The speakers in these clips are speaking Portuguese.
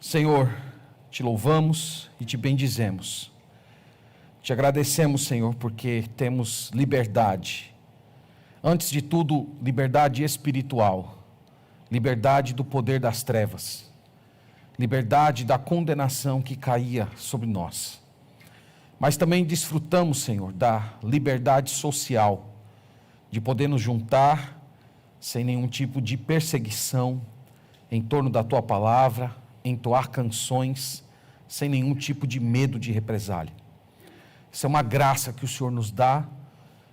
Senhor, te louvamos e te bendizemos. Te agradecemos, Senhor, porque temos liberdade. Antes de tudo, liberdade espiritual, liberdade do poder das trevas, liberdade da condenação que caía sobre nós. Mas também desfrutamos, Senhor, da liberdade social, de poder nos juntar sem nenhum tipo de perseguição em torno da Tua palavra, entoar canções, sem nenhum tipo de medo de represália. Isso é uma graça que o Senhor nos dá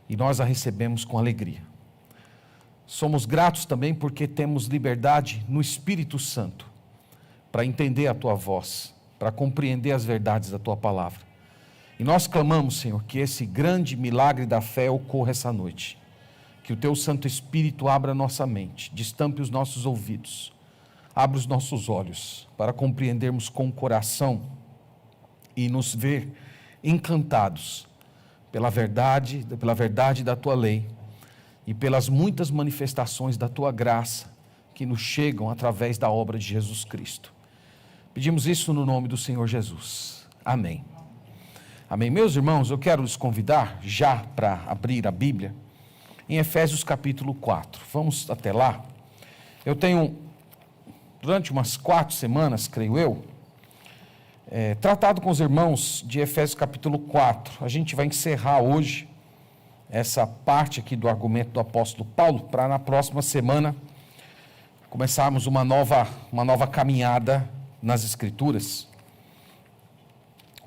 e nós a recebemos com alegria. Somos gratos também porque temos liberdade no Espírito Santo para entender a Tua voz, para compreender as verdades da Tua palavra. E nós clamamos, Senhor, que esse grande milagre da fé ocorra essa noite. Que o Teu Santo Espírito abra a nossa mente, destampe os nossos ouvidos, abra os nossos olhos para compreendermos com o coração e nos ver encantados pela verdade da Tua lei e pelas muitas manifestações da Tua graça que nos chegam através da obra de Jesus Cristo. Pedimos isso no nome do Senhor Jesus. Amém. Amém. Meus irmãos, eu quero lhes convidar já para abrir a Bíblia em Efésios capítulo 4. Vamos até lá. Eu tenho, durante umas 4 semanas, creio eu, tratado com os irmãos de Efésios capítulo 4. A gente vai encerrar hoje essa parte aqui do argumento do apóstolo Paulo, para na próxima semana começarmos uma nova caminhada nas Escrituras.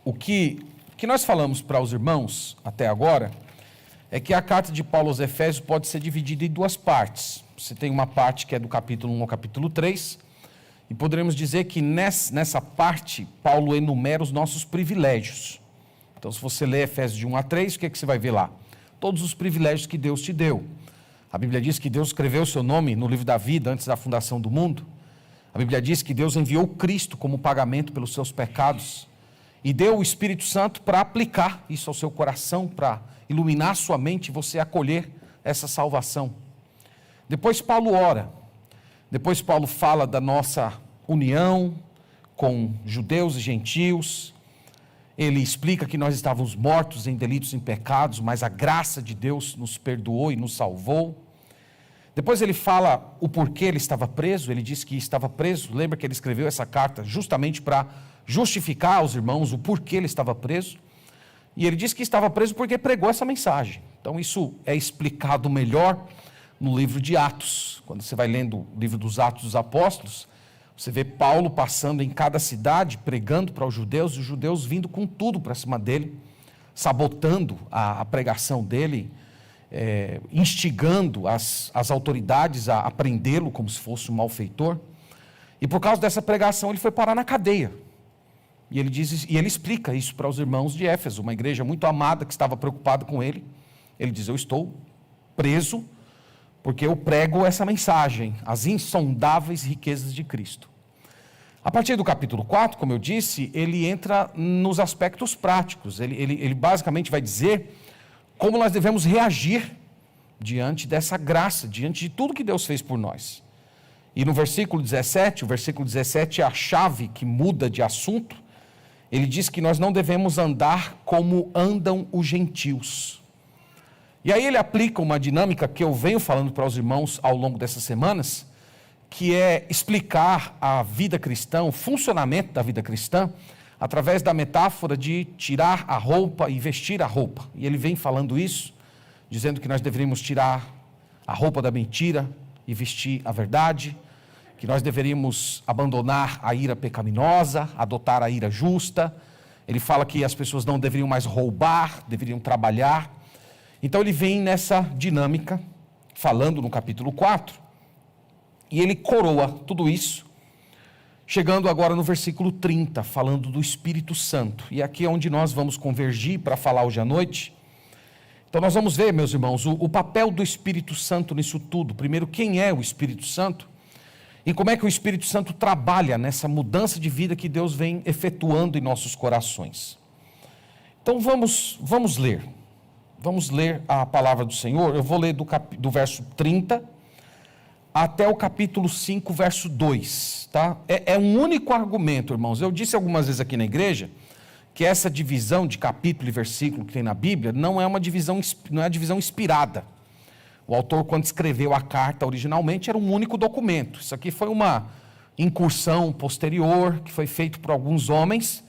O que nós falamos para os irmãos até agora é que a carta de Paulo aos Efésios pode ser dividida em 2 partes. Você tem uma parte que é do capítulo 1 ao capítulo 3, e poderemos dizer que nessa parte, Paulo enumera os nossos privilégios. Então, se você ler Efésios de 1 a 3, o que você vai ver lá? Todos os privilégios que Deus te deu. A Bíblia diz que Deus escreveu o seu nome no livro da vida antes da fundação do mundo. A Bíblia diz que Deus enviou Cristo como pagamento pelos seus pecados e deu o Espírito Santo para aplicar isso ao seu coração, para iluminar sua mente e você acolher essa salvação. Depois Paulo ora. Depois Paulo fala da nossa união com judeus e gentios. Ele explica que nós estávamos mortos em delitos e em pecados, mas a graça de Deus nos perdoou e nos salvou. Depois ele fala o porquê ele estava preso. Ele disse que estava preso. Lembra que ele escreveu essa carta justamente para justificar aos irmãos o porquê ele estava preso. E ele disse que estava preso porque pregou essa mensagem. Então isso é explicado melhor no livro de Atos. Quando você vai lendo o livro dos Atos dos Apóstolos, você vê Paulo passando em cada cidade, pregando para os judeus, e os judeus vindo com tudo para cima dele, sabotando a pregação dele, instigando as autoridades a prendê-lo como se fosse um malfeitor. E por causa dessa pregação ele foi parar na cadeia. E ele explica isso para os irmãos de Éfeso, uma igreja muito amada que estava preocupada com ele. Ele diz: eu estou preso porque eu prego essa mensagem, as insondáveis riquezas de Cristo. A partir do capítulo 4, como eu disse, ele entra nos aspectos práticos. Ele basicamente vai dizer como nós devemos reagir diante dessa graça, diante de tudo que Deus fez por nós. E no versículo 17, o versículo 17 é a chave que muda de assunto. Ele diz que nós não devemos andar como andam os gentios. E aí ele aplica uma dinâmica que eu venho falando para os irmãos ao longo dessas semanas, que é explicar a vida cristã, o funcionamento da vida cristã, através da metáfora de tirar a roupa e vestir a roupa. E ele vem falando isso, dizendo que nós deveríamos tirar a roupa da mentira e vestir a verdade, que nós deveríamos abandonar a ira pecaminosa, adotar a ira justa. Ele fala que as pessoas não deveriam mais roubar, deveriam trabalhar. Então ele vem nessa dinâmica, falando no capítulo 4, e ele coroa tudo isso, chegando agora no versículo 30, falando do Espírito Santo. E aqui é onde nós vamos convergir para falar hoje à noite. Então nós vamos ver, meus irmãos, o papel do Espírito Santo nisso tudo. Primeiro, quem é o Espírito Santo? E como é que o Espírito Santo trabalha nessa mudança de vida que Deus vem efetuando em nossos corações. Então vamos ler. Vamos ler a palavra do Senhor. Eu vou ler do verso 30 até o capítulo 5, verso 2. Tá? É um único argumento, irmãos. Eu disse algumas vezes aqui na igreja que essa divisão de capítulo e versículo que tem na Bíblia não é uma divisão inspirada. O autor, quando escreveu a carta originalmente, era um único documento. Isso aqui foi uma incursão posterior que foi feito por alguns homens,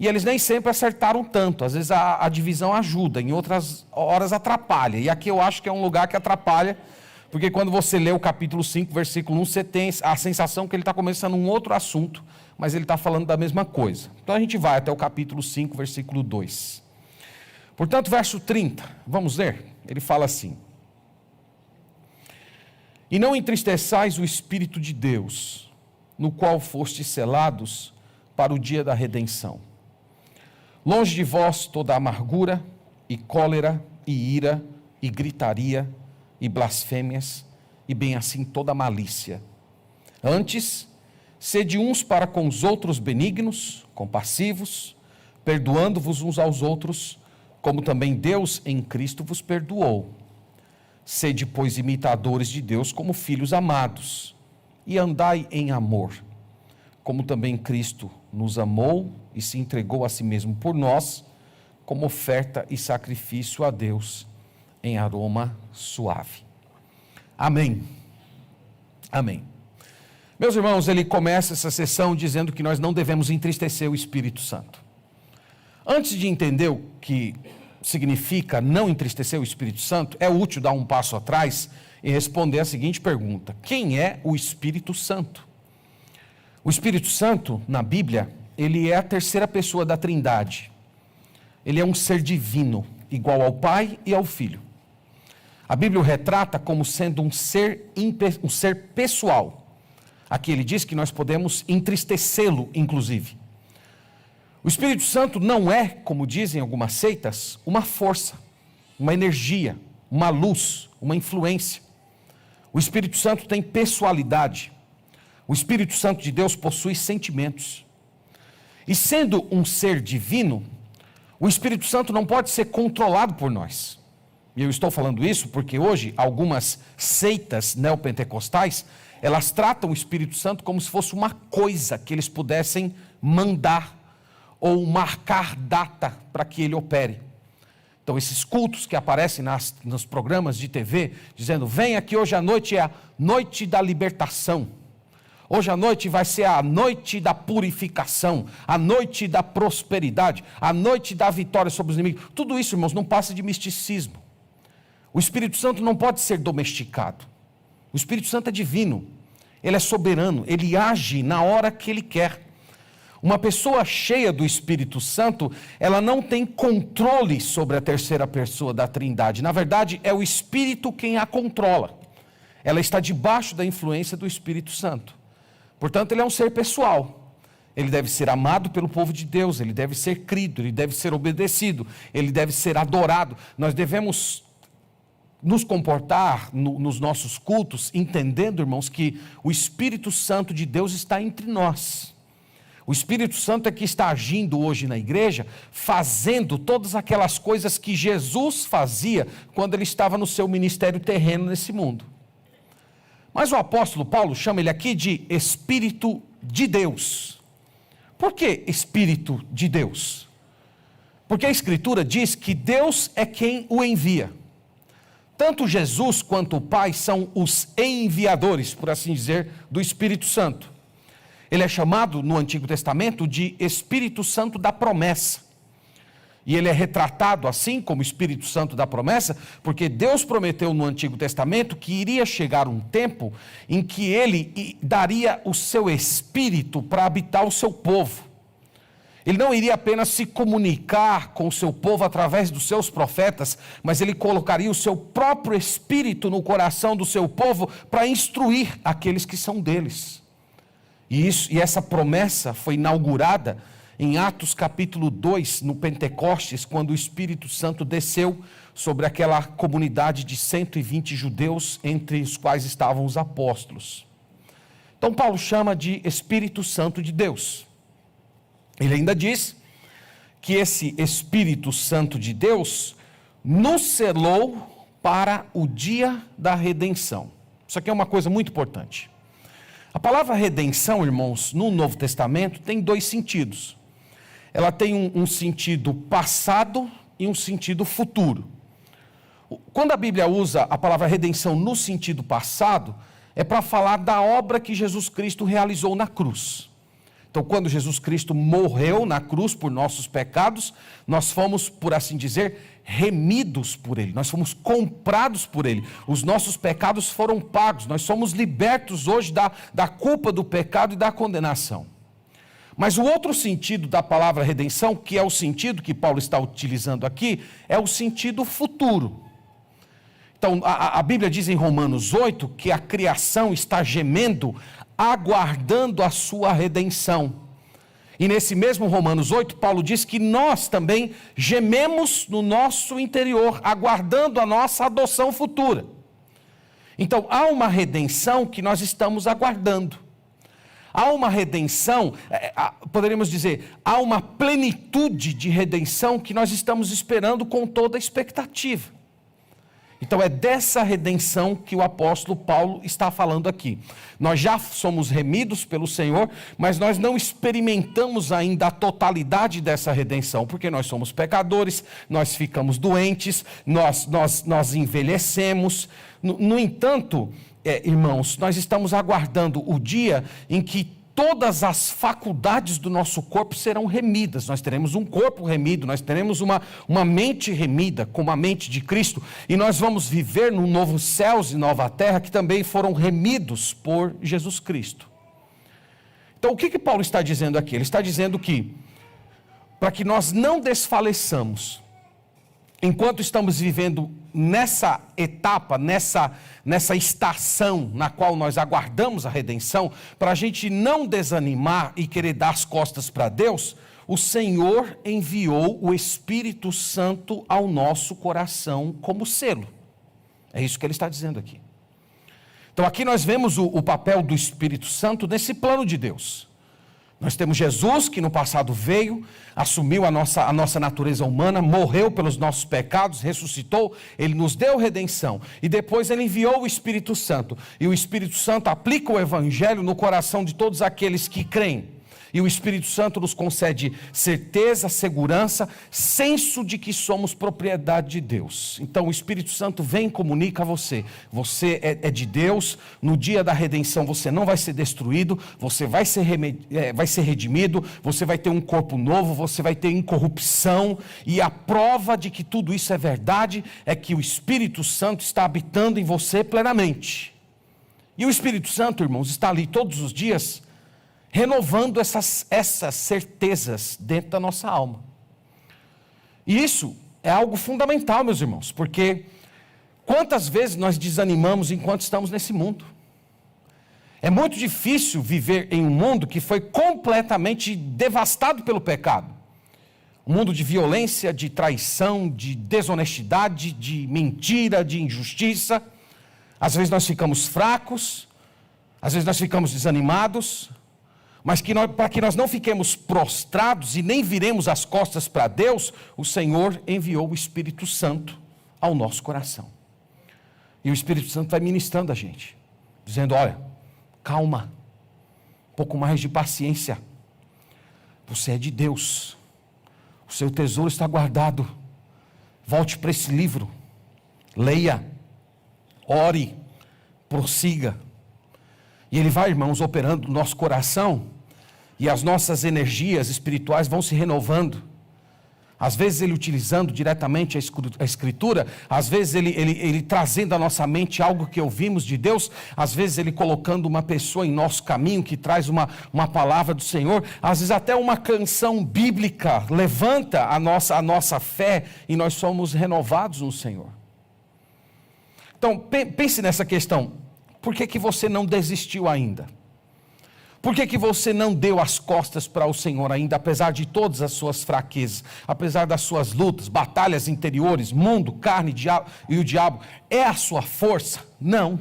e eles nem sempre acertaram tanto. Às vezes a divisão ajuda, em outras horas atrapalha. E aqui eu acho que é um lugar que atrapalha, porque quando você lê o capítulo 5, versículo 1, você tem a sensação que ele está começando um outro assunto, mas ele está falando da mesma coisa. Então a gente vai até o capítulo 5, versículo 2. Portanto, verso 30, vamos ler? Ele fala assim: E não entristeçais o Espírito de Deus, no qual fostes selados para o dia da redenção. Longe de vós toda amargura, e cólera, e ira, e gritaria, e blasfêmias, e bem assim toda malícia. Antes, sede uns para com os outros benignos, compassivos, perdoando-vos uns aos outros, como também Deus em Cristo vos perdoou. Sede, pois, imitadores de Deus como filhos amados, e andai em amor, como também Cristo nos amou e se entregou a si mesmo por nós, como oferta e sacrifício a Deus em aroma suave. Amém. Amém. Meus irmãos, ele começa essa sessão dizendo que nós não devemos entristecer o Espírito Santo. Antes de entender o que significa não entristecer o Espírito Santo, é útil dar um passo atrás e responder a seguinte pergunta: quem é o Espírito Santo? O Espírito Santo, na Bíblia, ele é a terceira pessoa da Trindade. Ele é um ser divino, igual ao Pai e ao Filho. A Bíblia o retrata como sendo um ser pessoal. Aqui ele diz que nós podemos entristecê-lo, inclusive. O Espírito Santo não é, como dizem algumas seitas, uma força, uma energia, uma luz, uma influência. O Espírito Santo tem pessoalidade. O Espírito Santo de Deus possui sentimentos. E sendo um ser divino, o Espírito Santo não pode ser controlado por nós. E eu estou falando isso porque hoje algumas seitas neopentecostais, elas tratam o Espírito Santo como se fosse uma coisa que eles pudessem mandar ou marcar data para que ele opere. Então esses cultos que aparecem nos programas de TV, dizendo: vem aqui hoje à noite, é a noite da libertação. Hoje à noite vai ser a noite da purificação, a noite da prosperidade, a noite da vitória sobre os inimigos. Tudo isso, irmãos, não passa de misticismo. O Espírito Santo não pode ser domesticado. O Espírito Santo é divino, ele é soberano, ele age na hora que ele quer. Uma pessoa cheia do Espírito Santo, ela não tem controle sobre a terceira pessoa da Trindade. Na verdade, é o Espírito quem a controla. Ela está debaixo da influência do Espírito Santo. Portanto, ele é um ser pessoal. Ele deve ser amado pelo povo de Deus, ele deve ser crido, ele deve ser obedecido, ele deve ser adorado. Nós devemos nos comportar nos nossos cultos, entendendo, irmãos, que o Espírito Santo de Deus está entre nós. O Espírito Santo é que está agindo hoje na igreja, fazendo todas aquelas coisas que Jesus fazia quando ele estava no seu ministério terreno nesse mundo. Mas o apóstolo Paulo chama ele aqui de Espírito de Deus. Por que Espírito de Deus? Porque a Escritura diz que Deus é quem o envia. Tanto Jesus quanto o Pai são os enviadores, por assim dizer, do Espírito Santo. Ele é chamado no Antigo Testamento de Espírito Santo da promessa. E ele é retratado assim como Espírito Santo da promessa, porque Deus prometeu no Antigo Testamento que iria chegar um tempo em que ele daria o seu Espírito para habitar o seu povo. Ele não iria apenas se comunicar com o seu povo através dos seus profetas, mas ele colocaria o seu próprio Espírito no coração do seu povo para instruir aqueles que são deles. E essa promessa foi inaugurada em Atos capítulo 2, no Pentecostes, quando o Espírito Santo desceu sobre aquela comunidade de 120 judeus, entre os quais estavam os apóstolos. Então Paulo chama de Espírito Santo de Deus. Ele ainda diz que esse Espírito Santo de Deus nos selou para o dia da redenção. Isso aqui é uma coisa muito importante. A palavra redenção, irmãos, no Novo Testamento tem dois sentidos. Ela tem um sentido passado e um sentido futuro. Quando a Bíblia usa a palavra redenção no sentido passado, é para falar da obra que Jesus Cristo realizou na cruz. Então, quando Jesus Cristo morreu na cruz por nossos pecados, nós fomos, por assim dizer, remidos por Ele. Nós fomos comprados por Ele. Os nossos pecados foram pagos. Nós somos libertos hoje da culpa do pecado e da condenação. Mas o outro sentido da palavra redenção, que é o sentido que Paulo está utilizando aqui, é o sentido futuro. Então, a Bíblia diz em Romanos 8 que a criação está gemendo, aguardando a sua redenção. E nesse mesmo Romanos 8, Paulo diz que nós também gememos no nosso interior, aguardando a nossa adoção futura. Então, há uma redenção que nós estamos aguardando. Há uma redenção, poderíamos dizer, há uma plenitude de redenção que nós estamos esperando com toda a expectativa. Então é dessa redenção que o apóstolo Paulo está falando aqui. Nós já somos remidos pelo Senhor, mas nós não experimentamos ainda a totalidade dessa redenção, porque nós somos pecadores, nós ficamos doentes, nós envelhecemos. No entanto, irmãos, nós estamos aguardando o dia em que todas as faculdades do nosso corpo serão remidas. Nós teremos um corpo remido, nós teremos uma mente remida, como a mente de Cristo, e nós vamos viver num novo céus e nova terra, que também foram remidos por Jesus Cristo. Então, o que Paulo está dizendo aqui? Ele está dizendo que, para que nós não desfaleçamos, enquanto estamos vivendo nessa etapa, nessa estação na qual nós aguardamos a redenção, para a gente não desanimar e querer dar as costas para Deus, o Senhor enviou o Espírito Santo ao nosso coração como selo. É isso que ele está dizendo aqui. Então aqui nós vemos o papel do Espírito Santo nesse plano de Deus. Nós temos Jesus, que no passado veio, assumiu a nossa natureza humana, morreu pelos nossos pecados, ressuscitou, Ele nos deu redenção. E depois Ele enviou o Espírito Santo. E o Espírito Santo aplica o Evangelho no coração de todos aqueles que creem. E o Espírito Santo nos concede certeza, segurança, senso de que somos propriedade de Deus. Então o Espírito Santo vem e comunica a você. Você é de Deus, no dia da redenção você não vai ser destruído, você vai ser redimido, você vai ter um corpo novo, você vai ter incorrupção. E a prova de que tudo isso é verdade é que o Espírito Santo está habitando em você plenamente. E o Espírito Santo, irmãos, está ali todos os dias, renovando essas certezas dentro da nossa alma. E isso é algo fundamental, meus irmãos, porque quantas vezes nós desanimamos enquanto estamos nesse mundo? É muito difícil viver em um mundo que foi completamente devastado pelo pecado. Um mundo de violência, de traição, de desonestidade, de mentira, de injustiça. Às vezes nós ficamos fracos, às vezes nós ficamos desanimados, mas para que nós não fiquemos prostrados e nem viremos as costas para Deus, o Senhor enviou o Espírito Santo ao nosso coração. E o Espírito Santo vai ministrando a gente, dizendo: olha, calma, um pouco mais de paciência, você é de Deus, o seu tesouro está guardado, volte para esse livro, leia, ore, prossiga. E Ele vai, irmãos, operando no nosso coração, e as nossas energias espirituais vão se renovando. Às vezes Ele utilizando diretamente a Escritura, às vezes ele trazendo à nossa mente algo que ouvimos de Deus, às vezes Ele colocando uma pessoa em nosso caminho que traz uma palavra do Senhor, às vezes até uma canção bíblica levanta a nossa fé e nós somos renovados no Senhor. Então pense nessa questão: por que você não desistiu ainda? Por que você não deu as costas para o Senhor ainda, apesar de todas as suas fraquezas, apesar das suas lutas, batalhas interiores, mundo, carne e o diabo? É a sua força? Não.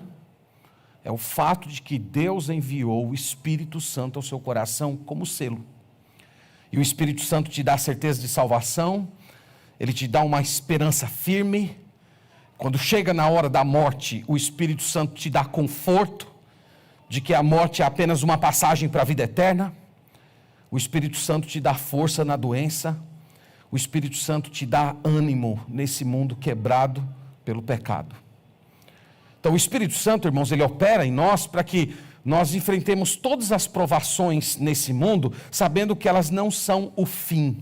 É o fato de que Deus enviou o Espírito Santo ao seu coração como selo. E o Espírito Santo te dá certeza de salvação, ele te dá uma esperança firme, Quando chega na hora da morte, o Espírito Santo te dá conforto de que a morte é apenas uma passagem para a vida eterna. O Espírito Santo te dá força na doença. O Espírito Santo te dá ânimo nesse mundo quebrado pelo pecado. Então o Espírito Santo, irmãos, ele opera em nós para que nós enfrentemos todas as provações nesse mundo, sabendo que elas não são o fim.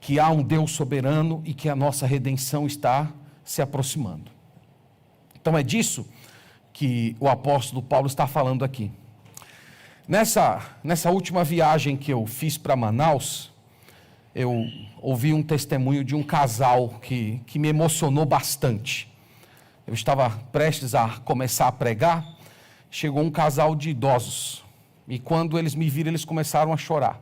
Que há um Deus soberano e que a nossa redenção está se aproximando. Então é disso que o apóstolo Paulo está falando aqui. Nessa última viagem que eu fiz para Manaus, eu ouvi um testemunho de um casal que me emocionou bastante. Eu estava prestes a começar a pregar, chegou um casal de idosos, e quando eles me viram, eles começaram a chorar.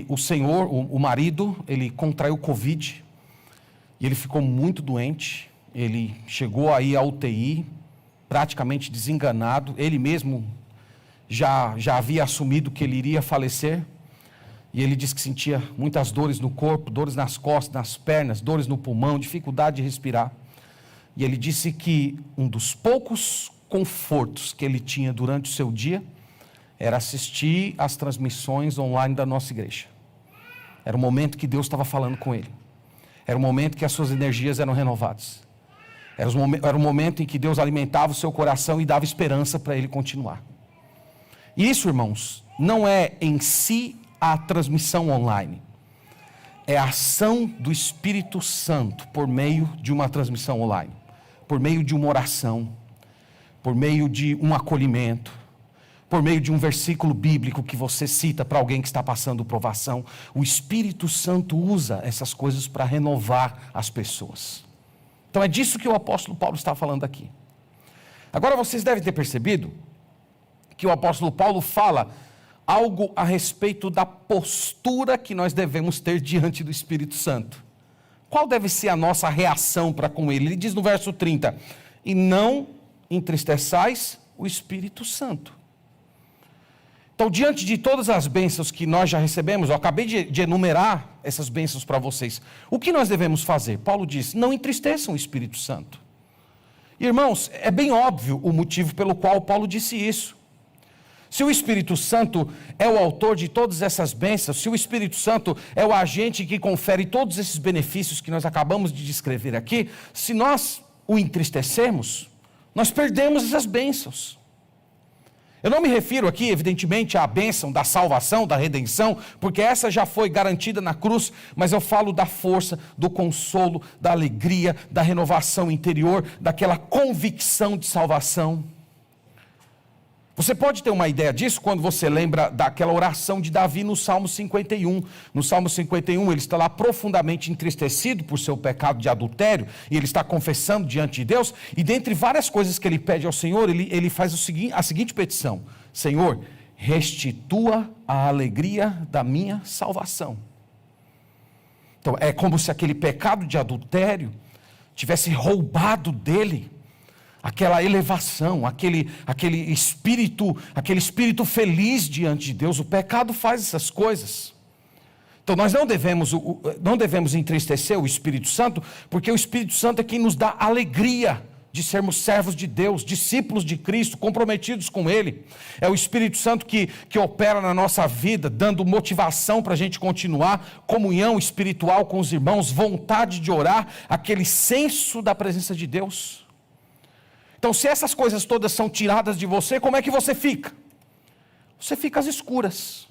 O senhor, o marido, ele contraiu Covid, e ele ficou muito doente, ele chegou aí à UTI, praticamente desenganado, ele mesmo já havia assumido que ele iria falecer, e ele disse que sentia muitas dores no corpo, dores nas costas, nas pernas, dores no pulmão, dificuldade de respirar. E ele disse que um dos poucos confortos que ele tinha durante o seu dia era assistir às transmissões online da nossa igreja. Era o momento que Deus estava falando com ele. Era o momento que as suas energias eram renovadas. Era o momento em que Deus alimentava o seu coração e dava esperança para ele continuar. E isso, irmãos, não é em si a transmissão online. É a ação do Espírito Santo por meio de uma transmissão online. Por meio de uma oração. Por meio de um acolhimento. Por meio de um versículo bíblico que você cita para alguém que está passando provação. O Espírito Santo usa essas coisas para renovar as pessoas. Então é disso que o apóstolo Paulo está falando aqui. Agora vocês devem ter percebido que o apóstolo Paulo fala algo a respeito da postura que nós devemos ter diante do Espírito Santo. Qual deve ser a nossa reação para com ele? Ele diz no verso 30, e não entristeçais o Espírito Santo. Então, diante de todas as bênçãos que nós já recebemos, eu acabei de enumerar essas bênçãos para vocês. O que nós devemos fazer? Paulo diz, não entristeçam o Espírito Santo. Irmãos, é bem óbvio o motivo pelo qual Paulo disse isso. Se o Espírito Santo é o autor de todas essas bênçãos, se o Espírito Santo é o agente que confere todos esses benefícios que nós acabamos de descrever aqui, se nós o entristecermos, nós perdemos essas bênçãos. Eu não me refiro aqui, evidentemente, à bênção da salvação, da redenção, porque essa já foi garantida na cruz, mas eu falo da força, do consolo, da alegria, da renovação interior, daquela convicção de salvação. Você pode ter uma ideia disso quando você lembra daquela oração de Davi no Salmo 51. No Salmo 51 ele está lá profundamente entristecido por seu pecado de adultério, e ele está confessando diante de Deus, e dentre várias coisas que ele pede ao Senhor, ele faz a seguinte petição: Senhor, restitua a alegria da minha salvação. Então é como se aquele pecado de adultério tivesse roubado dele aquela elevação, aquele espírito feliz diante de Deus. O pecado faz essas coisas. Então nós não devemos entristecer o Espírito Santo, porque o Espírito Santo é quem nos dá alegria de sermos servos de Deus, discípulos de Cristo, comprometidos com Ele. É o Espírito Santo que opera na nossa vida, dando motivação para a gente continuar, comunhão espiritual com os irmãos, vontade de orar, aquele senso da presença de Deus. Então, se essas coisas todas são tiradas de você, como é que você fica? Você fica às escuras.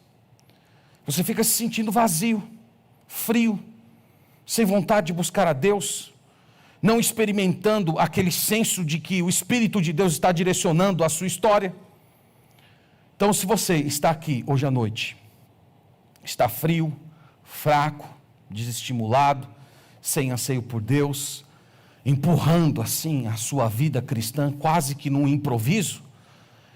Você fica se sentindo vazio, frio, sem vontade de buscar a Deus, não experimentando aquele senso de que o Espírito de Deus está direcionando a sua história. Então, se você está aqui hoje à noite, está frio, fraco, desestimulado, sem anseio por Deus, empurrando assim a sua vida cristã quase que num improviso,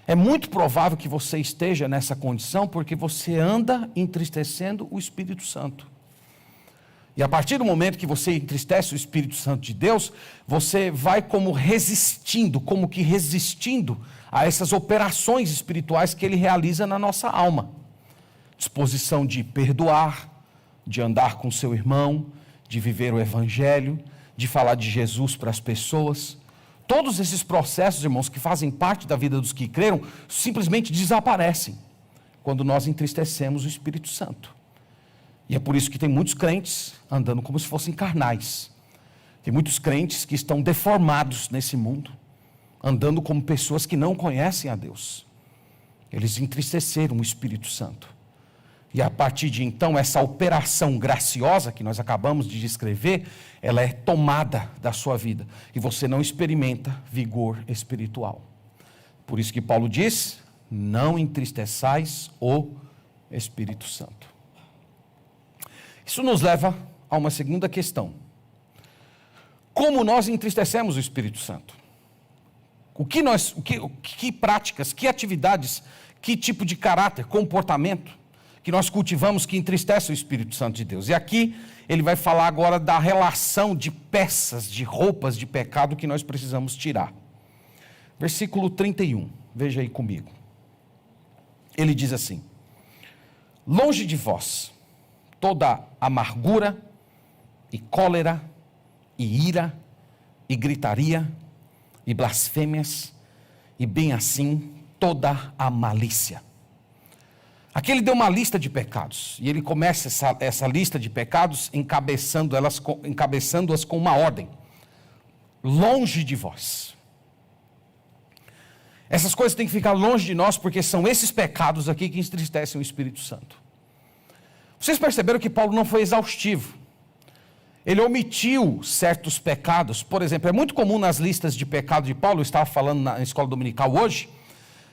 é muito provável que você esteja nessa condição porque você anda entristecendo o Espírito Santo. E a partir do momento que você entristece o Espírito Santo de Deus, você vai como que resistindo a essas operações espirituais que Ele realiza na nossa alma. Disposição de perdoar, de andar com seu irmão, de viver o Evangelho, de falar de Jesus para as pessoas. Todos esses processos, irmãos, que fazem parte da vida dos que creram, simplesmente desaparecem quando nós entristecemos o Espírito Santo. E é por isso que tem muitos crentes andando como se fossem carnais. Tem muitos crentes que estão deformados nesse mundo, andando como pessoas que não conhecem a Deus. Eles entristeceram o Espírito Santo. E a partir de então, essa operação graciosa que nós acabamos de descrever, ela é tomada da sua vida. E você não experimenta vigor espiritual. Por isso que Paulo diz, não entristeçais o Espírito Santo. Isso nos leva a uma segunda questão. Como nós entristecemos o Espírito Santo? Que práticas, que atividades, que tipo de caráter, comportamento que nós cultivamos que entristece o Espírito Santo de Deus? E aqui ele vai falar agora da relação de peças, de roupas de pecado que nós precisamos tirar. Versículo 31, veja aí comigo. Ele diz assim: longe de vós toda amargura e cólera e ira e gritaria e blasfêmias e bem assim toda a malícia. Aqui ele deu uma lista de pecados, e ele começa essa lista de pecados encabeçando-as com uma ordem. Longe de vós. Essas coisas têm que ficar longe de nós, porque são esses pecados aqui que entristecem o Espírito Santo. Vocês perceberam que Paulo não foi exaustivo. Ele omitiu certos pecados. Por exemplo, é muito comum nas listas de pecado de Paulo, eu estava falando na escola dominical hoje,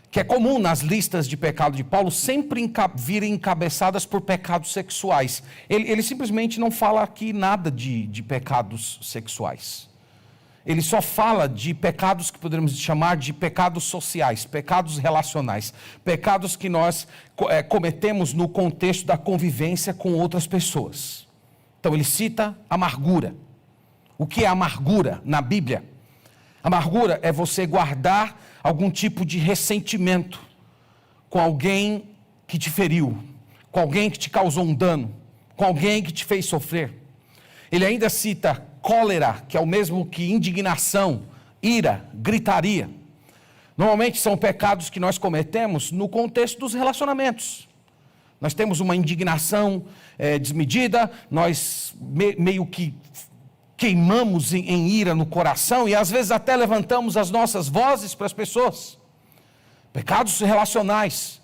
que é comum nas listas de pecado de Paulo sempre virem encabeçadas por pecados sexuais. Ele simplesmente não fala aqui nada de pecados sexuais. Ele só fala de pecados que poderíamos chamar de pecados sociais, pecados relacionais, pecados que nós cometemos no contexto da convivência com outras pessoas. Então ele cita amargura. O que é amargura na Bíblia? Amargura é você guardar algum tipo de ressentimento com alguém que te feriu, com alguém que te causou um dano, com alguém que te fez sofrer. Ele ainda cita cólera, que é o mesmo que indignação, ira, gritaria. Normalmente são pecados que nós cometemos no contexto dos relacionamentos. Nós temos uma indignação desmedida, nós meio que queimamos em ira no coração e às vezes até levantamos as nossas vozes para as pessoas. Pecados relacionais.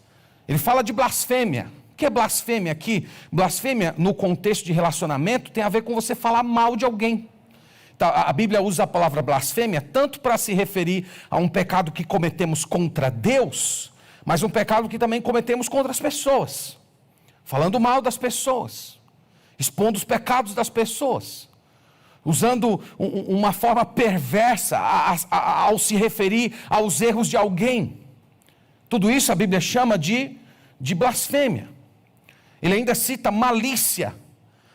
Ele fala de blasfêmia. O que é blasfêmia aqui? Blasfêmia no contexto de relacionamento tem a ver com você falar mal de alguém. Então, a Bíblia usa a palavra blasfêmia tanto para se referir a um pecado que cometemos contra Deus, mas um pecado que também cometemos contra as pessoas. Falando mal das pessoas, expondo os pecados das pessoas, usando uma forma perversa ao se referir aos erros de alguém. Tudo isso a Bíblia chama de blasfêmia. Ele ainda cita malícia.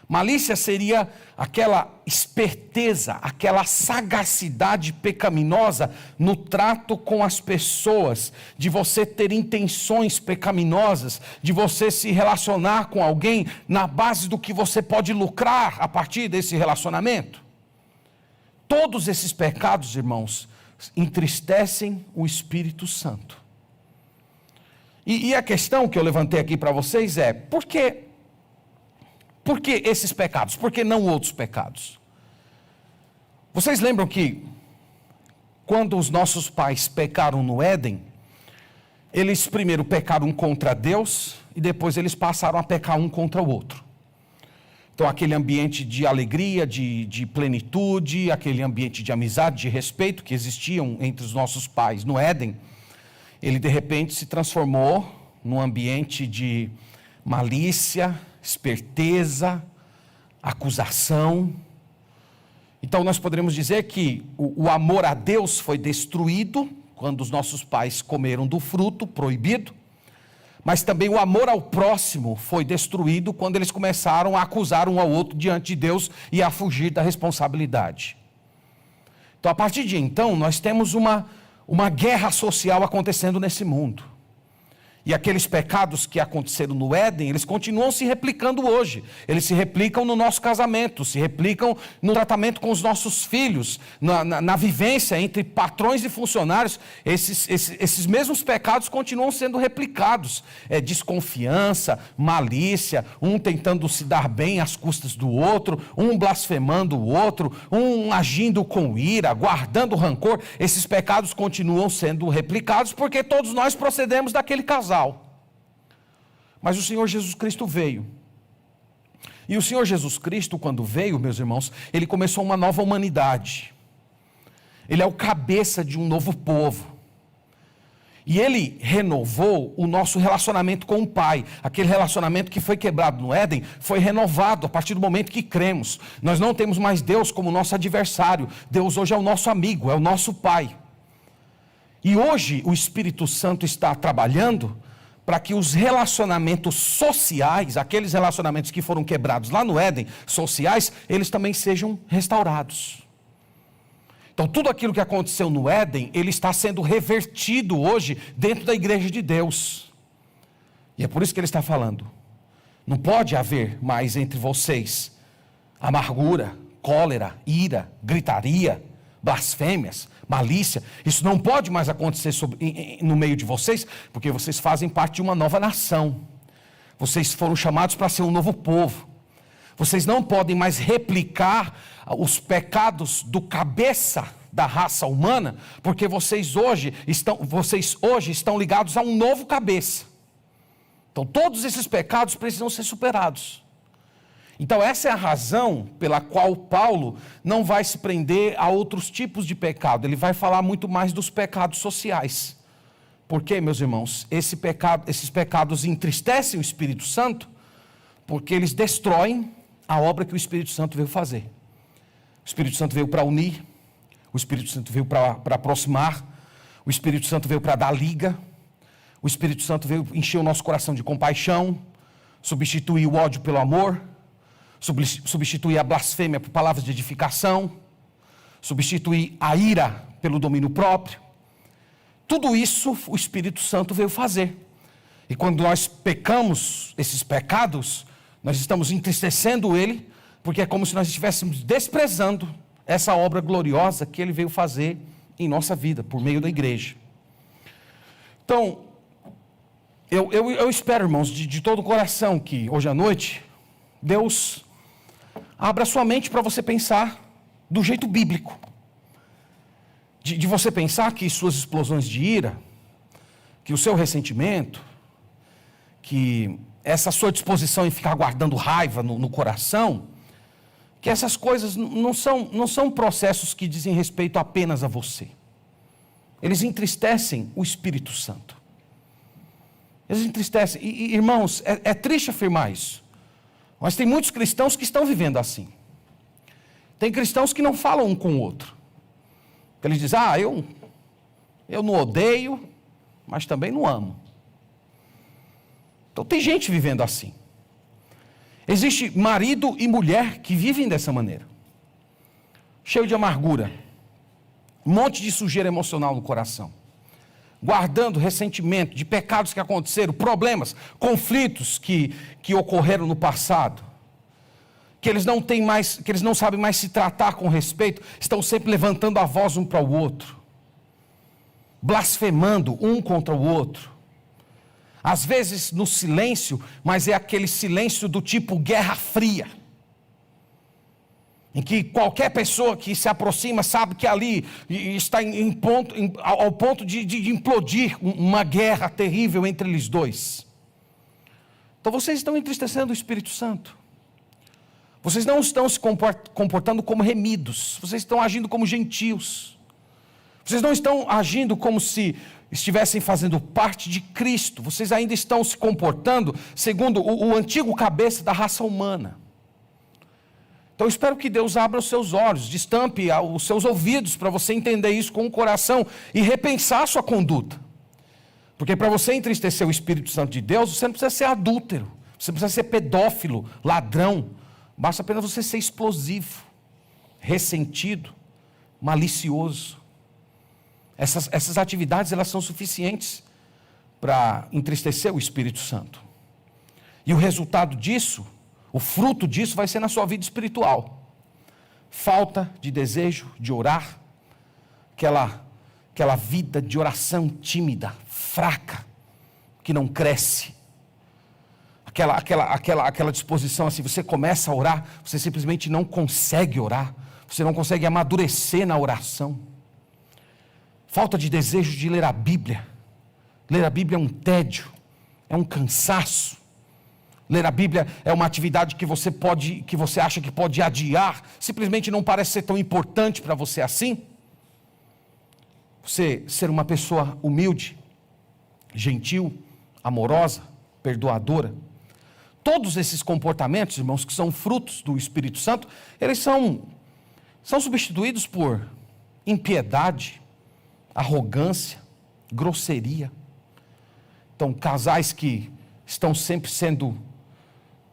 Malícia seria aquela esperteza, aquela sagacidade pecaminosa no trato com as pessoas, de você ter intenções pecaminosas, de você se relacionar com alguém na base do que você pode lucrar a partir desse relacionamento. Todos esses pecados, irmãos, entristecem o Espírito Santo. E a questão que eu levantei aqui para vocês é, por que esses pecados? Por que não outros pecados? Vocês lembram que quando os nossos pais pecaram no Éden, eles primeiro pecaram um contra Deus e depois eles passaram a pecar um contra o outro. Então aquele ambiente de alegria, de plenitude, aquele ambiente de amizade, de respeito que existiam entre os nossos pais no Éden, ele de repente se transformou num ambiente de malícia, esperteza, acusação. Então nós poderíamos dizer que o amor a Deus foi destruído quando os nossos pais comeram do fruto proibido, mas também o amor ao próximo foi destruído quando eles começaram a acusar um ao outro diante de Deus e a fugir da responsabilidade. Então a partir de então nós temos uma guerra social acontecendo nesse mundo. E aqueles pecados que aconteceram no Éden, eles continuam se replicando hoje. Eles se replicam no nosso casamento, se replicam no tratamento com os nossos filhos, na vivência entre patrões e funcionários. Esses mesmos pecados continuam sendo replicados. Desconfiança, malícia, um tentando se dar bem às custas do outro, um blasfemando o outro, um agindo com ira, guardando rancor. Esses pecados continuam sendo replicados porque todos nós procedemos daquele casal. Mas o Senhor Jesus Cristo veio. E o Senhor Jesus Cristo, quando veio, meus irmãos, Ele começou uma nova humanidade. Ele é o cabeça de um novo povo. E Ele renovou o nosso relacionamento com o Pai. Aquele relacionamento que foi quebrado no Éden, foi renovado a partir do momento que cremos. Nós não temos mais Deus como nosso adversário. Deus hoje é o nosso amigo, é o nosso Pai. E hoje o Espírito Santo está trabalhando para que os relacionamentos sociais, aqueles relacionamentos que foram quebrados lá no Éden, sociais, eles também sejam restaurados. Então tudo aquilo que aconteceu no Éden, ele está sendo revertido hoje dentro da igreja de Deus. E é por isso que ele está falando. Não pode haver mais entre vocês amargura, cólera, ira, gritaria, blasfêmias, malícia. Isso não pode mais acontecer no meio de vocês, porque vocês fazem parte de uma nova nação. Vocês foram chamados para ser um novo povo. Vocês não podem mais replicar os pecados do cabeça da raça humana, porque vocês hoje estão ligados a um novo cabeça. Então todos esses pecados precisam ser superados. Então essa é a razão pela qual Paulo não vai se prender a outros tipos de pecado. Ele vai falar muito mais dos pecados sociais. Por quê, meus irmãos? Esses pecados entristecem o Espírito Santo, porque eles destroem a obra que o Espírito Santo veio fazer. O Espírito Santo veio para unir, o Espírito Santo veio para aproximar, o Espírito Santo veio para dar liga, o Espírito Santo veio encher o nosso coração de compaixão, substituir o ódio pelo amor, substituir a blasfêmia por palavras de edificação, substituir a ira pelo domínio próprio. Tudo isso o Espírito Santo veio fazer. E quando nós pecamos esses pecados, nós estamos entristecendo Ele, porque é como se nós estivéssemos desprezando essa obra gloriosa que Ele veio fazer em nossa vida, por meio da igreja. Então, eu espero, irmãos, de todo o coração, que hoje à noite, Deus abra sua mente para você pensar do jeito bíblico. De você pensar que suas explosões de ira, que o seu ressentimento, que essa sua disposição em ficar guardando raiva no coração, que essas coisas não são processos que dizem respeito apenas a você. Eles entristecem o Espírito Santo. Eles entristecem. E irmãos, é triste afirmar isso. Mas tem muitos cristãos que estão vivendo assim. Tem cristãos que não falam um com o outro. Eles dizem, eu não odeio, mas também não amo. Então tem gente vivendo assim. Existe marido e mulher que vivem dessa maneira. Cheio de amargura. Um monte de sujeira emocional no coração. Guardando ressentimento de pecados que aconteceram, problemas, conflitos que ocorreram no passado, que eles não sabem mais se tratar com respeito, estão sempre levantando a voz um para o outro, blasfemando um contra o outro, às vezes no silêncio, mas é aquele silêncio do tipo Guerra Fria, em que qualquer pessoa que se aproxima sabe que ali está ao ponto de implodir uma guerra terrível entre eles dois. Então vocês estão entristecendo o Espírito Santo. Vocês não estão se comportando como remidos. Vocês estão agindo como gentios. Vocês não estão agindo como se estivessem fazendo parte de Cristo. Vocês ainda estão se comportando segundo o antigo cabeça da raça humana. Então eu espero que Deus abra os seus olhos, destampe os seus ouvidos para você entender isso com o coração e repensar a sua conduta. Porque para você entristecer o Espírito Santo de Deus, você não precisa ser adúltero, você não precisa ser pedófilo, ladrão. Basta apenas você ser explosivo, ressentido, malicioso. Essas atividades, elas são suficientes para entristecer o Espírito Santo. E o resultado disso, o fruto disso vai ser na sua vida espiritual. Falta de desejo de orar, aquela vida de oração tímida, fraca, que não cresce. Aquela disposição assim, você começa a orar, você simplesmente não consegue orar, você não consegue amadurecer na oração. Falta de desejo de ler a Bíblia. Ler a Bíblia é um tédio, é um cansaço. Ler a Bíblia é uma atividade que você acha que pode adiar, simplesmente não parece ser tão importante para você assim. Você ser uma pessoa humilde, gentil, amorosa, perdoadora. Todos esses comportamentos, irmãos, que são frutos do Espírito Santo, eles são substituídos por impiedade, arrogância, grosseria. Então, casais que estão sempre sendo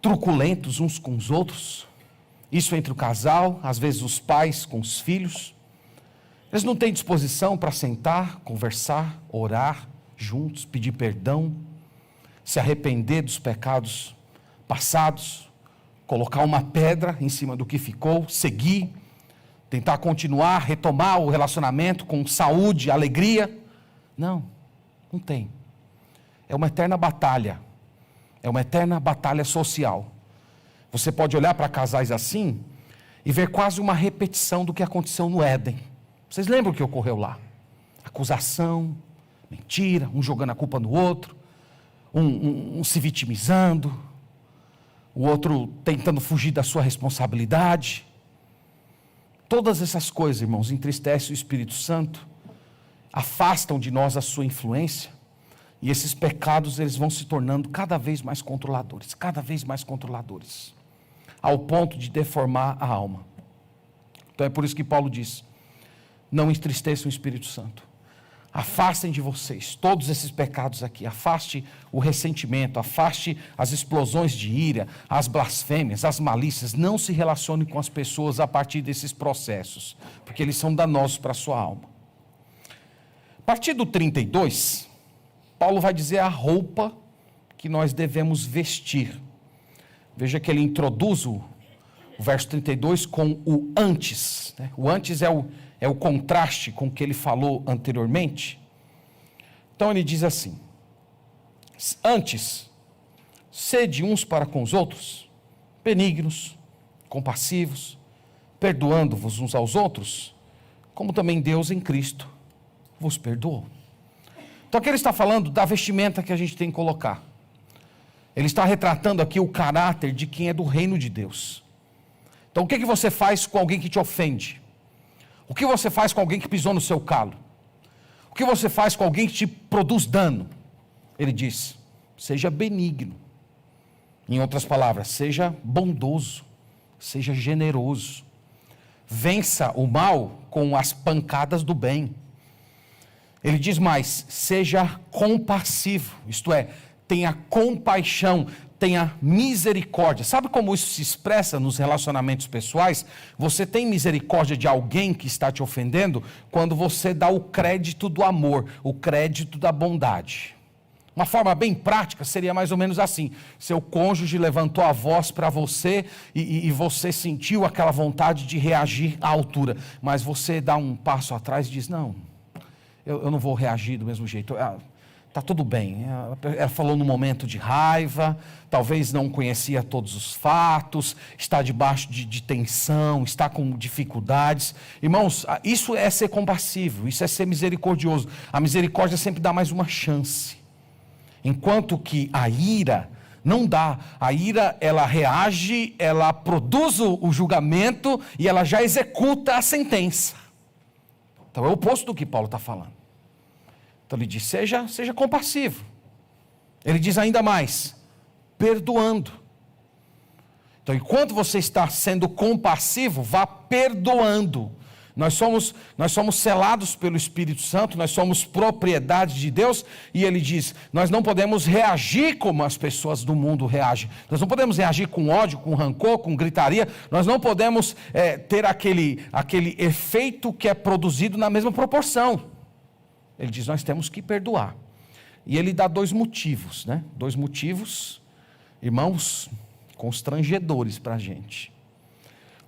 truculentos uns com os outros, isso entre o casal, às vezes os pais com os filhos, eles não têm disposição para sentar, conversar, orar juntos, pedir perdão, se arrepender dos pecados passados, colocar uma pedra em cima do que ficou, seguir, tentar continuar, retomar o relacionamento com saúde, alegria. Não tem. É uma eterna batalha. É uma eterna batalha social. Você pode olhar para casais assim e ver quase uma repetição do que aconteceu no Éden. Vocês lembram o que ocorreu lá? Acusação, mentira, um jogando a culpa no outro, um se vitimizando, o outro tentando fugir da sua responsabilidade. Todas essas coisas, irmãos, entristecem o Espírito Santo, afastam de nós a sua influência. E esses pecados, eles vão se tornando cada vez mais controladores, ao ponto de deformar a alma. Então é por isso que Paulo diz, não entristeçam o Espírito Santo. Afastem de vocês todos esses pecados aqui, afaste o ressentimento, afaste as explosões de ira, as blasfêmias, as malícias, não se relacione com as pessoas a partir desses processos, porque eles são danosos para a sua alma. A partir do 32... Paulo vai dizer a roupa que nós devemos vestir. Veja que ele introduz o verso 32 com o antes. Né? O antes é o contraste com o que ele falou anteriormente. Então ele diz assim: antes, sede uns para com os outros, benignos, compassivos, perdoando-vos uns aos outros, como também Deus em Cristo vos perdoou. Então aqui ele está falando da vestimenta que a gente tem que colocar. Ele está retratando aqui o caráter de quem é do reino de Deus. Então o que você faz com alguém que te ofende? O que você faz com alguém que pisou no seu calo? O que você faz com alguém que te produz dano? Ele diz, seja benigno. Em outras palavras, seja bondoso, seja generoso. Vença o mal com as pancadas do bem. Ele diz mais, seja compassivo, isto é, tenha compaixão, tenha misericórdia. Sabe como isso se expressa nos relacionamentos pessoais? Você tem misericórdia de alguém que está te ofendendo quando você dá o crédito do amor, o crédito da bondade. Uma forma bem prática seria mais ou menos assim: seu cônjuge levantou a voz para você e você sentiu aquela vontade de reagir à altura, mas você dá um passo atrás e diz, não, eu não vou reagir do mesmo jeito, está tudo bem. Ela falou num momento de raiva, talvez não conhecia todos os fatos, está debaixo de tensão, está com dificuldades. Irmãos, isso é ser compassivo, isso é ser misericordioso. A misericórdia sempre dá mais uma chance. Enquanto que a ira não dá. A ira, ela reage, ela produz o julgamento e ela já executa a sentença. Então é o oposto do que Paulo está falando. Então ele diz, seja compassivo. Ele diz ainda mais, perdoando. Então enquanto você está sendo compassivo, vá perdoando. Nós somos selados pelo Espírito Santo, nós somos propriedade de Deus, e ele diz, nós não podemos reagir como as pessoas do mundo reagem, nós não podemos reagir com ódio, com rancor, com gritaria, nós não podemos ter aquele efeito que é produzido na mesma proporção. Ele diz, nós temos que perdoar. E ele dá dois motivos, né? Dois motivos, irmãos, constrangedores para a gente.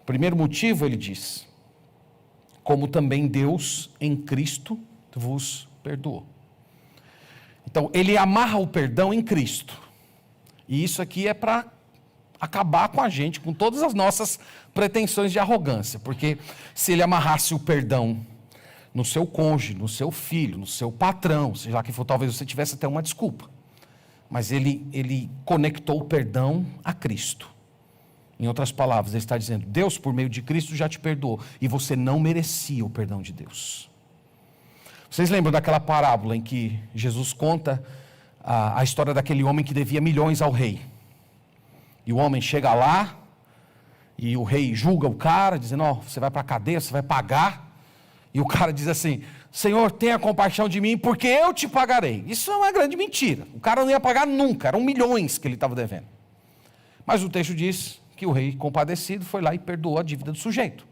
O primeiro motivo, ele diz: como também Deus em Cristo vos perdoou. Então, ele amarra o perdão em Cristo. E isso aqui é para acabar com a gente, com todas as nossas pretensões de arrogância. Porque se ele amarrasse o perdão no seu cônjuge, no seu filho, no seu patrão, seja lá quem for, talvez você tivesse até uma desculpa. Mas ele conectou o perdão a Cristo. Em outras palavras, ele está dizendo: Deus, por meio de Cristo, já te perdoou. E você não merecia o perdão de Deus. Vocês lembram daquela parábola em que Jesus conta a história daquele homem que devia milhões ao rei? E o homem chega lá, e o rei julga o cara, dizendo: ó, você vai para a cadeia, você vai pagar. E o cara diz assim: Senhor, tenha compaixão de mim, porque eu te pagarei. Isso é uma grande mentira. O cara não ia pagar nunca, eram milhões que ele estava devendo. Mas o texto diz que o rei, compadecido, foi lá e perdoou a dívida do sujeito.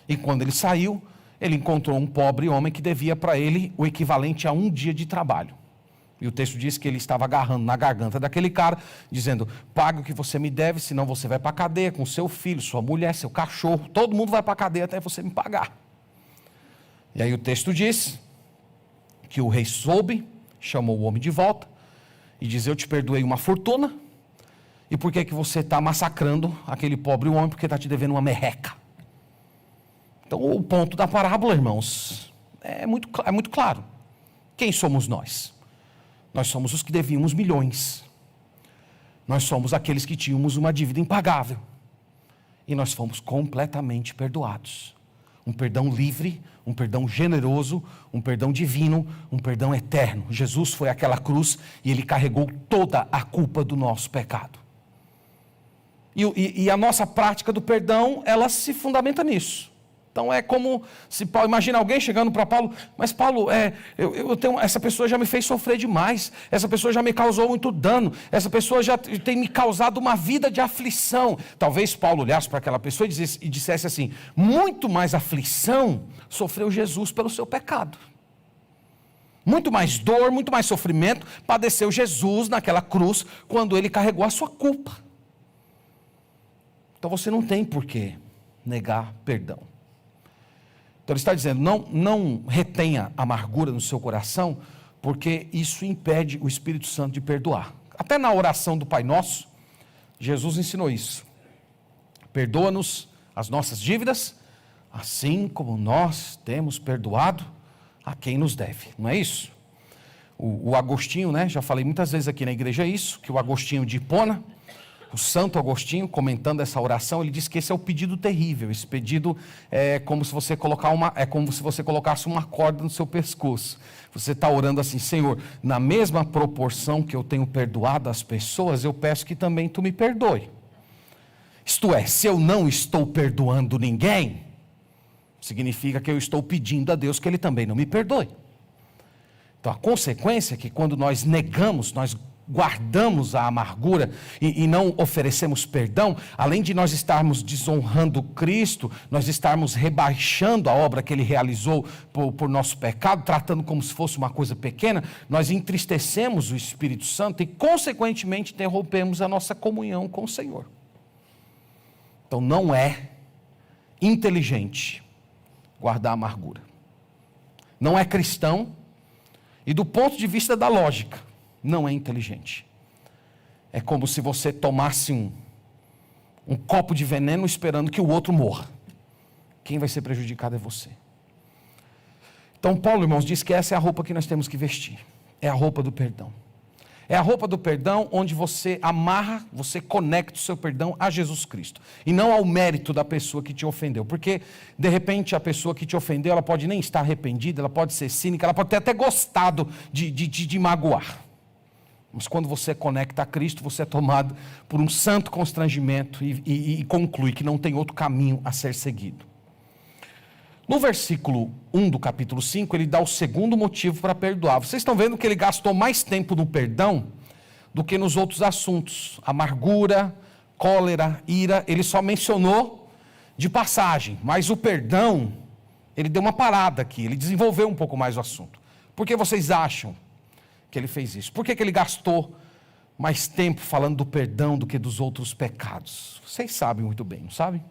E quando ele saiu, ele encontrou um pobre homem que devia para ele o equivalente a um dia de trabalho. E o texto diz que ele estava agarrando na garganta daquele cara, dizendo: pague o que você me deve, senão você vai para a cadeia com seu filho, sua mulher, seu cachorro, todo mundo vai para a cadeia até você me pagar. E aí o texto diz que o rei soube, chamou o homem de volta e diz: eu te perdoei uma fortuna, e por que você está massacrando aquele pobre homem? Porque está te devendo uma merreca. Então o ponto da parábola, irmãos, é muito claro. Quem somos nós? Nós somos os que devíamos milhões. Nós somos aqueles que tínhamos uma dívida impagável. E nós fomos completamente perdoados. Um perdão livre, um perdão generoso, um perdão divino, um perdão eterno. Jesus foi àquela cruz e ele carregou toda a culpa do nosso pecado. E a nossa prática do perdão, ela se fundamenta nisso. Então é como se Paulo, imagina alguém chegando para Paulo: mas Paulo, essa pessoa já me fez sofrer demais, essa pessoa já me causou muito dano, essa pessoa já tem me causado uma vida de aflição. Talvez Paulo olhasse para aquela pessoa e dissesse assim: muito mais aflição sofreu Jesus pelo seu pecado. Muito mais dor, muito mais sofrimento padeceu Jesus naquela cruz quando ele carregou a sua culpa. Então você não tem por que negar perdão. Então ele está dizendo: não retenha amargura no seu coração, porque isso impede o Espírito Santo de perdoar. Até na oração do Pai Nosso, Jesus ensinou isso: perdoa-nos as nossas dívidas, assim como nós temos perdoado a quem nos deve. Não é isso? O Agostinho, né? Já falei muitas vezes aqui na igreja isso, que o Agostinho de Hipona, o Santo Agostinho, comentando essa oração, ele diz que esse é o pedido terrível. Esse pedido é como se você colocasse uma corda no seu pescoço. Você está orando assim: Senhor, na mesma proporção que eu tenho perdoado as pessoas, eu peço que também tu me perdoe. Isto é, se eu não estou perdoando ninguém, significa que eu estou pedindo a Deus que Ele também não me perdoe. Então a consequência é que quando nós negamos, nós guardamos a amargura e não oferecemos perdão, além de nós estarmos desonrando Cristo, nós estarmos rebaixando a obra que Ele realizou por nosso pecado, tratando como se fosse uma coisa pequena, nós entristecemos o Espírito Santo e consequentemente interrompemos a nossa comunhão com o Senhor. Então não é inteligente guardar amargura. Não é cristão e do ponto de vista da lógica, não é inteligente. É como se você tomasse um copo de veneno esperando que o outro morra. Quem vai ser prejudicado é você. Então Paulo, irmãos, diz que essa é a roupa que nós temos que vestir. É a roupa do perdão. É a roupa do perdão onde você amarra, você conecta o seu perdão a Jesus Cristo. E não ao mérito da pessoa que te ofendeu. Porque, de repente, a pessoa que te ofendeu, ela pode nem estar arrependida, ela pode ser cínica, ela pode ter até gostado de magoar. Mas quando você conecta a Cristo, você é tomado por um santo constrangimento e conclui que não tem outro caminho a ser seguido. No versículo 1 do capítulo 5, ele dá o segundo motivo para perdoar. Vocês estão vendo que ele gastou mais tempo no perdão do que nos outros assuntos. Amargura, cólera, ira, ele só mencionou de passagem. Mas o perdão, ele deu uma parada aqui, ele desenvolveu um pouco mais o assunto. Por que vocês acham que ele fez isso? Por que ele gastou mais tempo falando do perdão do que dos outros pecados? Vocês sabem muito bem, não sabem?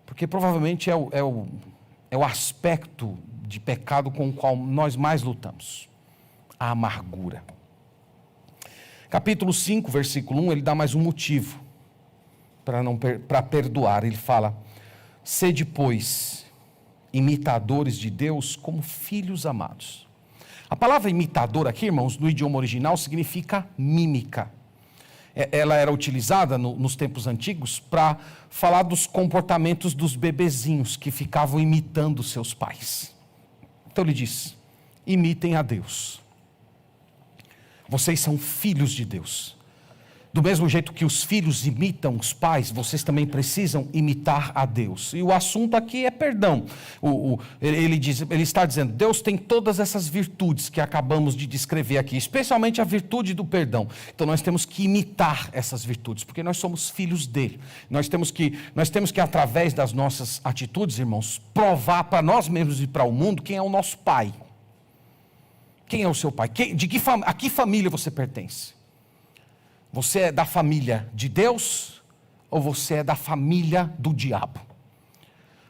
Porque provavelmente é o aspecto de pecado com o qual nós mais lutamos. A amargura. Capítulo 5, versículo 1, ele dá mais um motivo para perdoar. Ele fala: sede, pois, imitadores de Deus como filhos amados. A palavra imitador aqui, irmãos, no idioma original significa mímica. Ela era utilizada nos tempos antigos para falar dos comportamentos dos bebezinhos que ficavam imitando seus pais. Então ele diz: imitem a Deus. Vocês são filhos de Deus. Do mesmo jeito que os filhos imitam os pais, vocês também precisam imitar a Deus. E o assunto aqui é perdão. Ele está dizendo: Deus tem todas essas virtudes que acabamos de descrever aqui, especialmente a virtude do perdão. Então nós temos que imitar essas virtudes, porque nós somos filhos dele. Nós temos que através das nossas atitudes, irmãos, provar para nós mesmos e para o mundo quem é o nosso pai. Quem é o seu pai? A que família você pertence? Você é da família de Deus ou você é da família do diabo?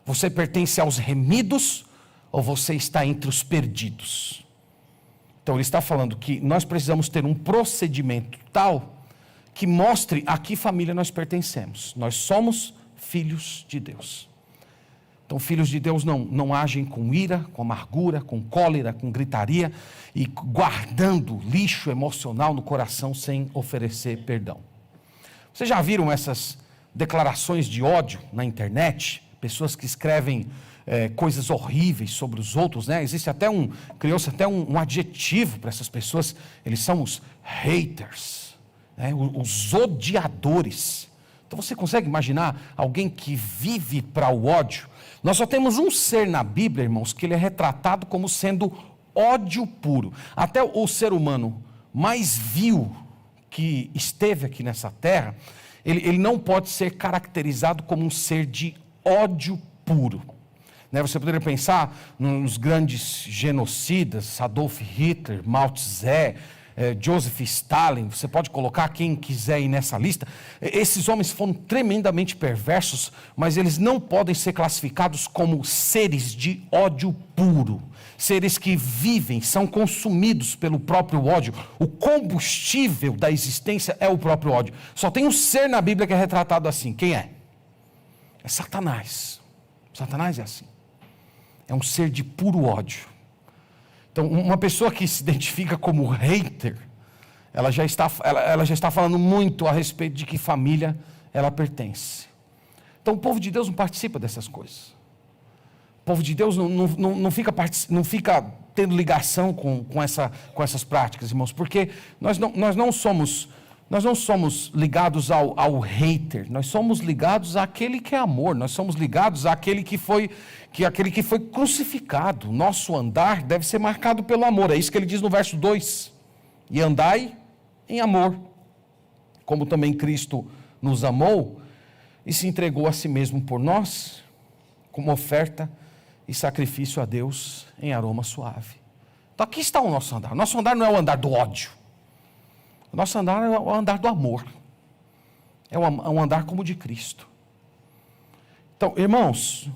Você pertence aos remidos ou você está entre os perdidos? Então ele está falando que nós precisamos ter um procedimento tal que mostre a que família nós pertencemos. Nós somos filhos de Deus. Então, filhos de Deus não agem com ira, com amargura, com cólera, com gritaria e guardando lixo emocional no coração sem oferecer perdão. Vocês já viram essas declarações de ódio na internet? Pessoas que escrevem coisas horríveis sobre os outros, né? Criou-se até um adjetivo para essas pessoas. Eles são os haters, né? Os odiadores. Então você consegue imaginar alguém que vive para o ódio? Nós só temos um ser na Bíblia, irmãos, que ele é retratado como sendo ódio puro. Até o ser humano mais vil que esteve aqui nessa terra, ele não pode ser caracterizado como um ser de ódio puro. Né? Você poderia pensar nos grandes genocidas, Adolf Hitler, Mao Tse, Joseph Stalin, você pode colocar quem quiser ir nessa lista. Esses homens foram tremendamente perversos, mas eles não podem ser classificados como seres de ódio puro, seres que vivem, são consumidos pelo próprio ódio. O combustível da existência é o próprio ódio. Só tem um ser na Bíblia que é retratado assim. Quem é? É Satanás. Satanás é assim. É um ser de puro ódio. Então, uma pessoa que se identifica como hater, ela já está falando muito a respeito de que família ela pertence. Então, o povo de Deus não participa dessas coisas. O povo de Deus não fica tendo ligação com essas práticas, irmãos, porque nós não somos ligados ao hater, nós somos ligados àquele que é amor, nós somos ligados àquele que foi crucificado. Nosso andar deve ser marcado pelo amor. É isso que ele diz no verso 2. E andai em amor, como também Cristo nos amou e se entregou a si mesmo por nós, como oferta e sacrifício a Deus em aroma suave. Então aqui está o nosso andar. Nosso andar não é o andar do ódio. O nosso andar é o andar do amor. É um andar como o de Cristo. Então, irmãos,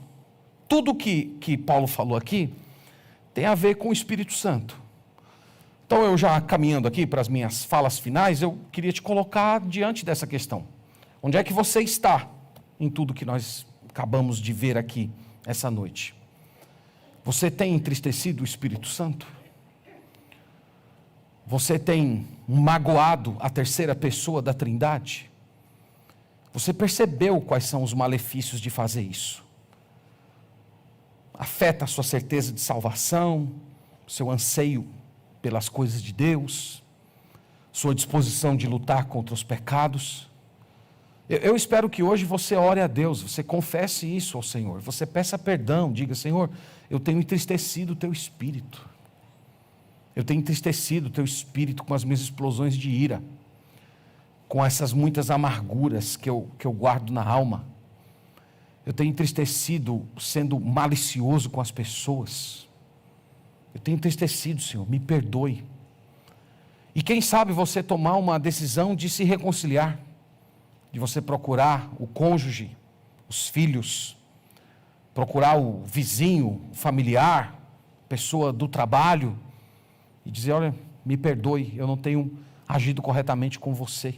tudo que Paulo falou aqui tem a ver com o Espírito Santo. Então, eu já caminhando aqui para as minhas falas finais, eu queria te colocar diante dessa questão. Onde é que você está em tudo que nós acabamos de ver aqui essa noite? Você tem entristecido o Espírito Santo? Você tem magoado a terceira pessoa da Trindade? Você percebeu quais são os malefícios de fazer isso? Afeta a sua certeza de salvação, seu anseio pelas coisas de Deus, sua disposição de lutar contra os pecados. Eu espero que hoje você ore a Deus, você confesse isso ao Senhor, você peça perdão, diga: Senhor, eu tenho entristecido o teu espírito. Eu tenho entristecido o teu espírito com as minhas explosões de ira, com essas muitas amarguras que eu guardo na alma. Eu tenho entristecido sendo malicioso com as pessoas. Eu tenho entristecido, Senhor, me perdoe. E quem sabe você tomar uma decisão de se reconciliar, de você procurar o cônjuge, os filhos, procurar o vizinho, o familiar, pessoa do trabalho, e dizer: olha, me perdoe, eu não tenho agido corretamente com você,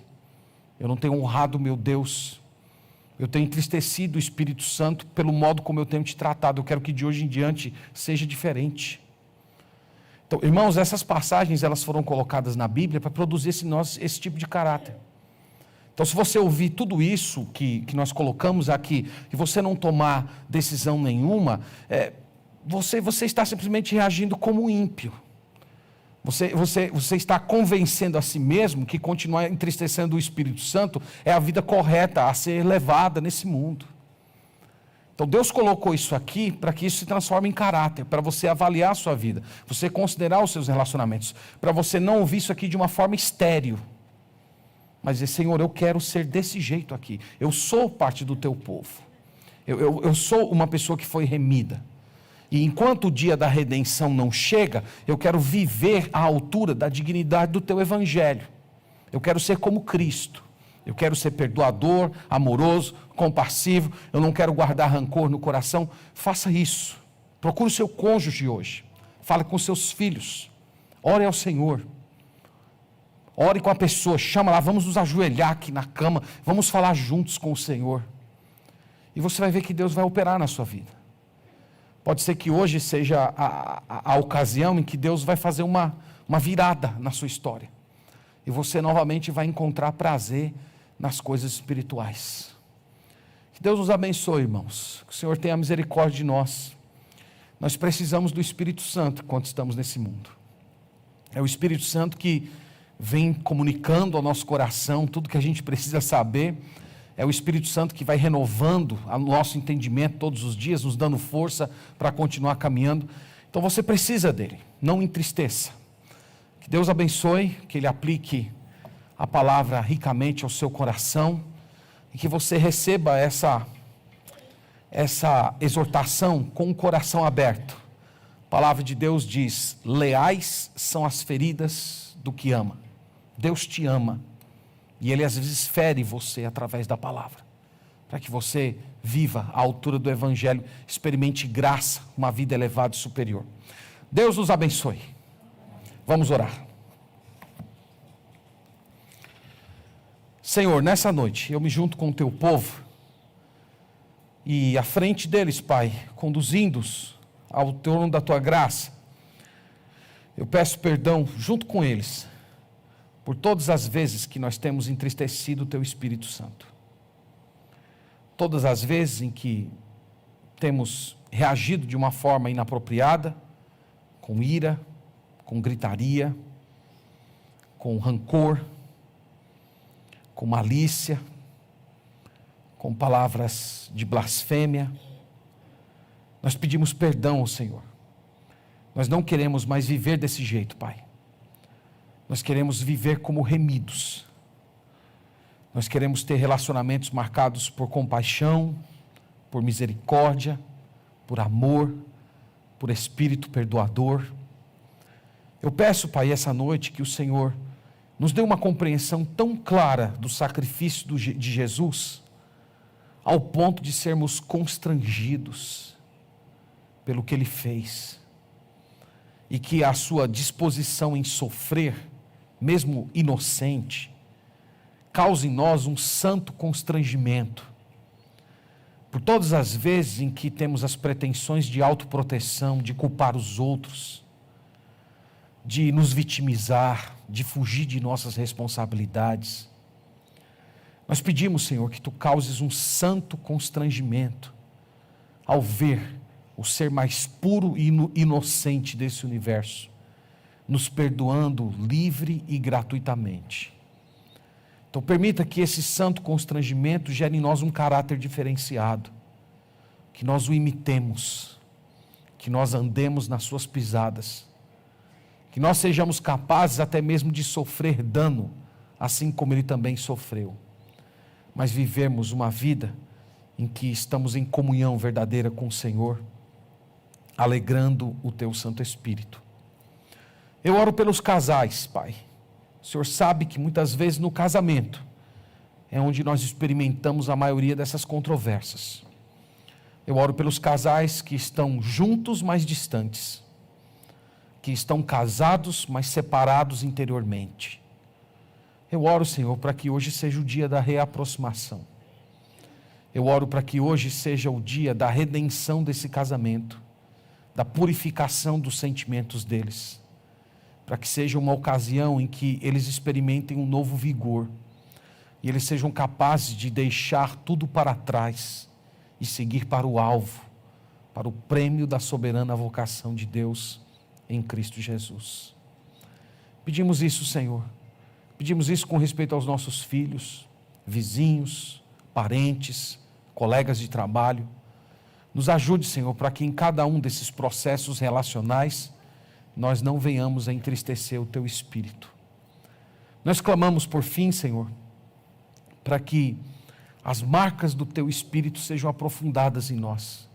eu não tenho honrado meu Deus, eu tenho entristecido o Espírito Santo pelo modo como eu tenho te tratado, eu quero que de hoje em diante seja diferente. Então, irmãos, essas passagens elas foram colocadas na Bíblia para produzir esse tipo de caráter. Então, se você ouvir tudo isso que nós colocamos aqui, e você não tomar decisão nenhuma, você está simplesmente reagindo como um ímpio. Você está convencendo a si mesmo que continuar entristecendo o Espírito Santo é a vida correta a ser levada nesse mundo. Então Deus colocou isso aqui para que isso se transforme em caráter, para você avaliar a sua vida, você considerar os seus relacionamentos, para você não ouvir isso aqui de uma forma estéril, mas dizer: Senhor, eu quero ser desse jeito aqui, eu sou parte do teu povo, eu sou uma pessoa que foi remida, e enquanto o dia da redenção não chega, eu quero viver à altura da dignidade do teu evangelho, eu quero ser como Cristo. Eu quero ser perdoador, amoroso, compassivo, eu não quero guardar rancor no coração. Faça isso. Procure o seu cônjuge hoje. Fale com seus filhos. Ore ao Senhor. Ore com a pessoa, chama lá, vamos nos ajoelhar aqui na cama, vamos falar juntos com o Senhor. E você vai ver que Deus vai operar na sua vida. Pode ser que hoje seja a ocasião em que Deus vai fazer uma virada na sua história. E você novamente vai encontrar prazer nas coisas espirituais. Que Deus nos abençoe, irmãos. Que o Senhor tenha misericórdia de nós. Nós precisamos do Espírito Santo enquanto estamos nesse mundo. É o Espírito Santo que vem comunicando ao nosso coração tudo que a gente precisa saber. É o Espírito Santo que vai renovando o nosso entendimento todos os dias, nos dando força para continuar caminhando. Então você precisa dele. Não entristeça. Que Deus abençoe, que Ele aplique a palavra ricamente ao seu coração e que você receba essa exortação com o coração aberto. A palavra de Deus diz: leais são as feridas do que ama. Deus te ama e Ele às vezes fere você através da palavra, para que você viva à altura do Evangelho, experimente graça, uma vida elevada e superior. Deus nos abençoe. Vamos orar. Senhor, nessa noite eu me junto com o teu povo e à frente deles, Pai, conduzindo-os ao trono da tua graça, eu peço perdão junto com eles por todas as vezes que nós temos entristecido o teu Espírito Santo, todas as vezes em que temos reagido de uma forma inapropriada, com ira, com gritaria, com rancor, com malícia, com palavras de blasfêmia. Nós pedimos perdão ao Senhor. Nós não queremos mais viver desse jeito, Pai. Nós queremos viver como remidos. Nós queremos ter relacionamentos marcados por compaixão, por misericórdia, por amor, por espírito perdoador. Eu peço, Pai, essa noite que o Senhor nos dê uma compreensão tão clara do sacrifício de Jesus, ao ponto de sermos constrangidos pelo que Ele fez, e que a sua disposição em sofrer, mesmo inocente, cause em nós um santo constrangimento, por todas as vezes em que temos as pretensões de autoproteção, de culpar os outros, de nos vitimizar, de fugir de nossas responsabilidades. Nós pedimos, Senhor, que Tu causes um santo constrangimento ao ver o ser mais puro e inocente desse universo, nos perdoando livre e gratuitamente. Então permita que esse santo constrangimento gere em nós um caráter diferenciado, que nós o imitemos, que nós andemos nas suas pisadas, que nós sejamos capazes até mesmo de sofrer dano, assim como Ele também sofreu, mas vivemos uma vida em que estamos em comunhão verdadeira com o Senhor, alegrando o Teu Santo Espírito. Eu oro pelos casais, Pai, O Senhor sabe que muitas vezes no casamento é onde nós experimentamos a maioria dessas controvérsias. Eu oro pelos casais que estão juntos, mas distantes, que estão casados, mas separados interiormente. Eu oro, Senhor, para que hoje seja o dia da reaproximação. Eu oro para que hoje seja o dia da redenção desse casamento, da purificação dos sentimentos deles, para que seja uma ocasião em que eles experimentem um novo vigor e eles sejam capazes de deixar tudo para trás e seguir para o alvo, para o prêmio da soberana vocação de Deus em Cristo Jesus. Pedimos isso, Senhor. Pedimos isso com respeito aos nossos filhos, vizinhos, parentes, colegas de trabalho. Nos ajude, Senhor, para que em cada um desses processos relacionais nós não venhamos a entristecer o Teu Espírito. Nós clamamos por fim, Senhor, para que as marcas do Teu Espírito sejam aprofundadas em nós.